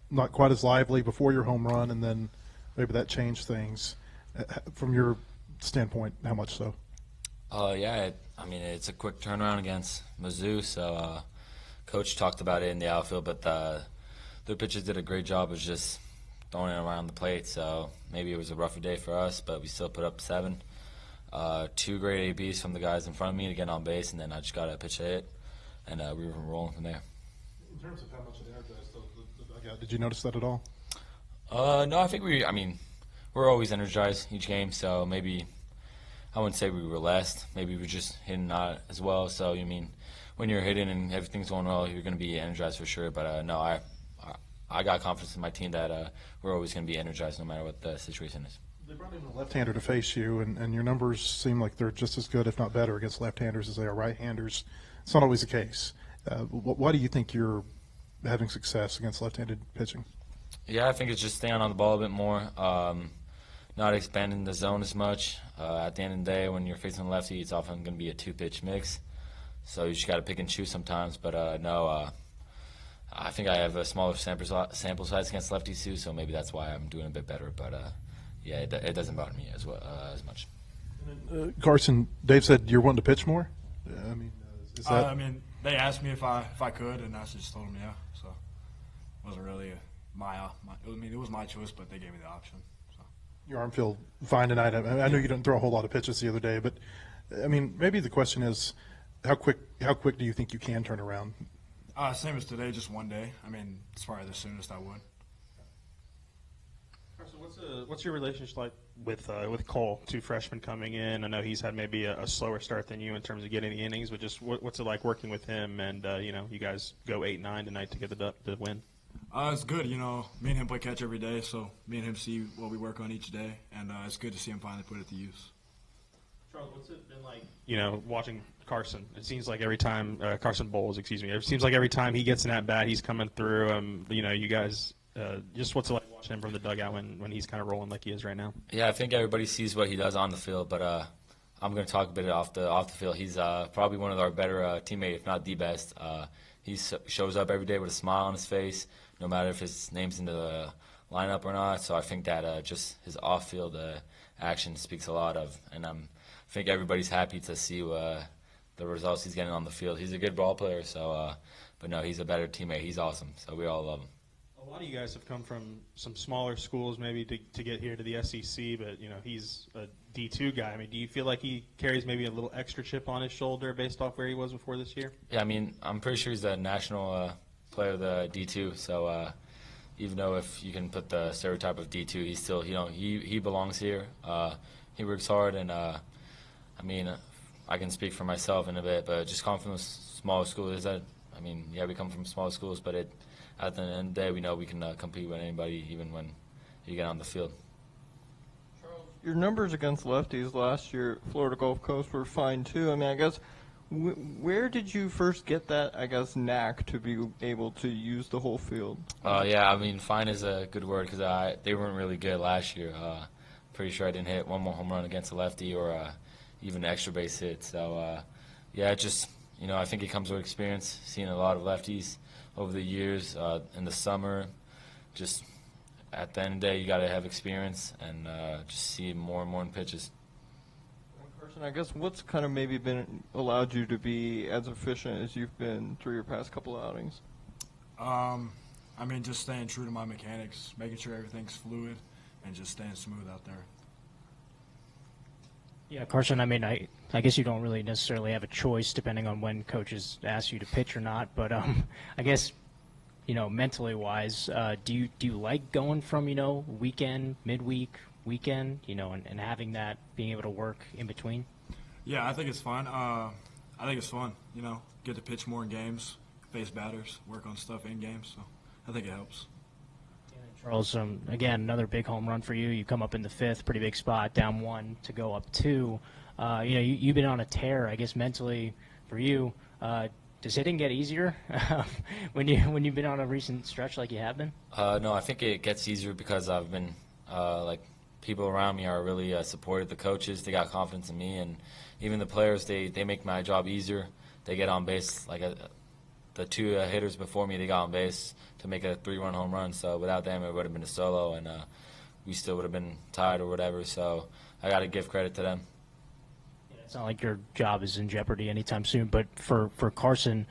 not quite as lively before your home run, and then maybe that changed things. From your standpoint, how much so? Yeah, I mean, it's a quick turnaround against Mizzou, so Coach talked about it in the outfield, but their pitchers did a great job of just throwing it around the plate, so maybe it was a rougher day for us, but we still put up 7. 2 great ABs from the guys in front of me to get on base, and then I just got a pitch to hit, and we were rolling from there. In terms of how much it energized the dugout, did you notice that at all? No, I think we're always energized each game, so maybe I wouldn't say we were less. Maybe we were just hitting not as well. So, you mean, when you're hitting and everything's going well, you're going to be energized for sure. But, no, I got confidence in my team that we're always going to be energized no matter what the situation is. They brought in a left-hander to face you, and your numbers seem like they're just as good, if not better, against left-handers as they are right-handers. It's not always the case. Why do you think you're having success against left-handed pitching? Yeah, I think it's just staying on the ball a bit more, not expanding the zone as much. At the end of the day, when you're facing a lefty, it's often going to be a 2-pitch mix. So you just got to pick and choose sometimes. But, no, I think I have a smaller sample size against lefties too, so maybe that's why I'm doing a bit better. But, yeah, it doesn't bother me as much. Carson, Dave said you're wanting to pitch more? I mean, is that? I mean, they asked me if I could, and I just told them yeah. So it wasn't really it was my choice, but they gave me the option. So. Your arm feel fine tonight. I know you didn't throw a whole lot of pitches the other day, but I mean, maybe the question is, how quick do you think you can turn around? Same as today, just one day. I mean, it's probably the soonest I would. So what's your relationship like with Cole? 2 freshmen coming in. I know he's had maybe a slower start than you in terms of getting the innings, but just what's it like working with him? And you guys go 8-9 tonight to get the win. It's good. Me and him play catch every day, so me and him see what we work on each day, and it's good to see him finally put it to use. Charles, what's it been like? Watching Carson. It seems like every time Carson Bowles, excuse me. It seems like every time he gets in at bat, he's coming through. You guys. Just what's it like watching him from the dugout when he's kind of rolling like he is right now? Yeah, I think everybody sees what he does on the field, but I'm going to talk a bit off the field. He's probably one of our better teammates, if not the best. He shows up every day with a smile on his face, no matter if his name's in the lineup or not. So I think that just his off-field action speaks a lot of, and I think everybody's happy to see the results he's getting on the field. He's a good ball player, so but no, he's a better teammate. He's awesome, so we all love him. A lot of you guys have come from some smaller schools maybe to get here to the SEC, but he's a D2 guy. I mean, do you feel like he carries maybe a little extra chip on his shoulder based off where he was before this year? Yeah, I mean, I'm pretty sure he's a national player of the D2, so even though if you can put the stereotype of D2, he's still, he belongs here. He works hard, and I mean, I can speak for myself in a bit, but just coming from a smaller school, we come from smaller schools, but at the end of the day, we know we can compete with anybody, even when you get on the field. Charles, your numbers against lefties last year at Florida Gulf Coast were fine, too. I mean, I guess, where did you first get that, knack to be able to use the whole field? Yeah, I mean, fine is a good word because they weren't really good last year. Pretty sure I didn't hit one more home run against a lefty or even an extra base hit. So, yeah, I think it comes with experience, seeing a lot of lefties over the years, in the summer. Just at the end of the day, you got to have experience and just see more and more in pitches. Carson, I guess what's kind of maybe allowed you to be as efficient as you've been through your past couple of outings? I mean, just staying true to my mechanics, making sure everything's fluid, and just staying smooth out there. Yeah, Carson, I mean, I guess you don't really necessarily have a choice depending on when coaches ask you to pitch or not, but I guess, mentally wise, do you like going from, weekend, midweek, weekend, and having that, being able to work in between? Yeah, I think it's fun. I think it's fun, get to pitch more in games, face batters, work on stuff in games, so I think it helps. Charles, again, another big home run for you. You come up in the 5th, pretty big spot, down 1 to go up 2. You've been on a tear, I guess, mentally for you. Does hitting get easier when you've been on a recent stretch like you have been? No, I think it gets easier because I've been people around me are really supportive. The coaches, they got confidence in me, and even the players, they make my job easier. They get on base the two hitters before me, they got on base to make a 3-run home run. So without them, it would have been a solo, and we still would have been tied or whatever. So I got to give credit to them. It's not like your job is in jeopardy anytime soon, but for Carson,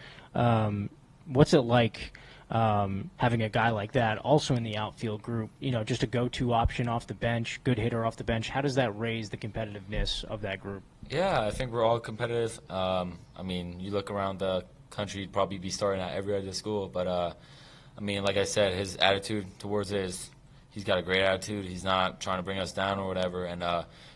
what's it like having a guy like that also in the outfield group, just a go-to option off the bench, good hitter off the bench? How does that raise the competitiveness of that group? Yeah, I think we're all competitive. You look around the country, you'd probably be starting at every other school, but like I said, his attitude towards it is he's got a great attitude. He's not trying to bring us down or whatever, and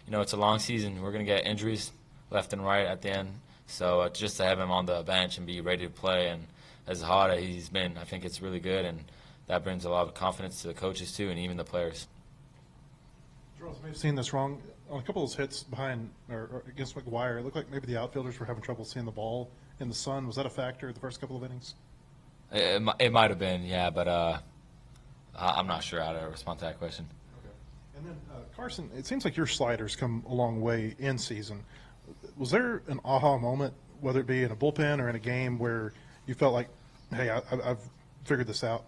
it's a long season. We're going to get injuries left and right at the end, so just to have him on the bench and be ready to play, and as hot as he's been, I think it's really good, and that brings a lot of confidence to the coaches too, and even the players. Charles, I may have seen this wrong. On a couple of those hits behind or against McGuire, it looked like maybe the outfielders were having trouble seeing the ball in the sun. Was that a factor the first couple of innings? It might have been, yeah, but I'm not sure how to respond to that question. Okay. And then, Carson, it seems like your sliders come a long way in season. Was there an aha moment, whether it be in a bullpen or in a game, where you felt like, hey, I've figured this out?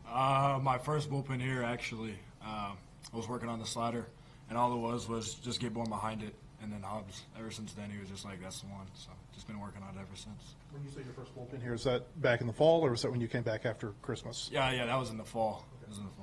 My first bullpen here, actually, I was working on the slider, and all it was just get born behind it. And then Hobbs, ever since then, he was just like, that's the one. So just been working on it ever since. When you say your first bullpen here, is that back in the fall, or was that when you came back after Christmas? Yeah, that was in the fall. Okay. It was in the fall,